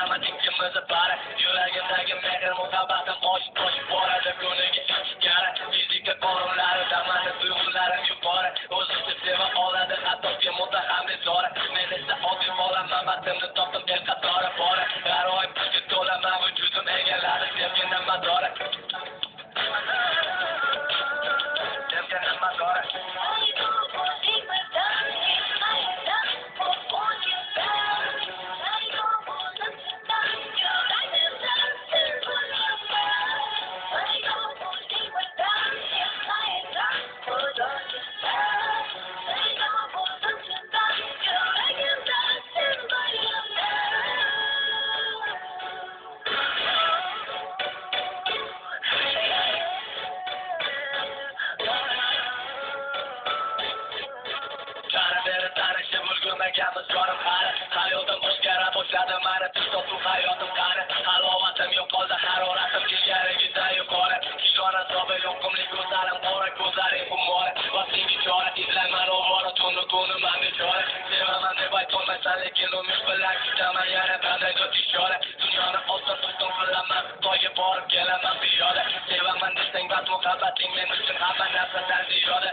Rahmating kimmizni bari yuragimdagi mehr muhabbatim oshib boradi ko'ngliga ichkari fizika qonunlari damani tuyg'ularim yuqori o'zimni seva oladi hattoki mutaxammis zori men esa oddiy bo'laman matnimni topdim el qatori bori g'aroyib kuchga to'laman vujudim egalladi sevgini madori sevgini madori Tanishib jonim qari hayotim o'zgara boshladi mani tutotuv hayotim qari halovatim yo'qoldi haroratim ilgarigidan yuqori hijron azobi yoqimli ko'zlarim qora ko'zlaring xumori va senga chora izlayman ovora tunu manga chora sevaman deb aytolmaysan lekin umid bilan kutaman yana qanday ishora dunyoni oston ustun qilaman Xitoyga borib kelaman piyoda sevaman desang bas muhabbating men uchun hamma narsadan ziyoda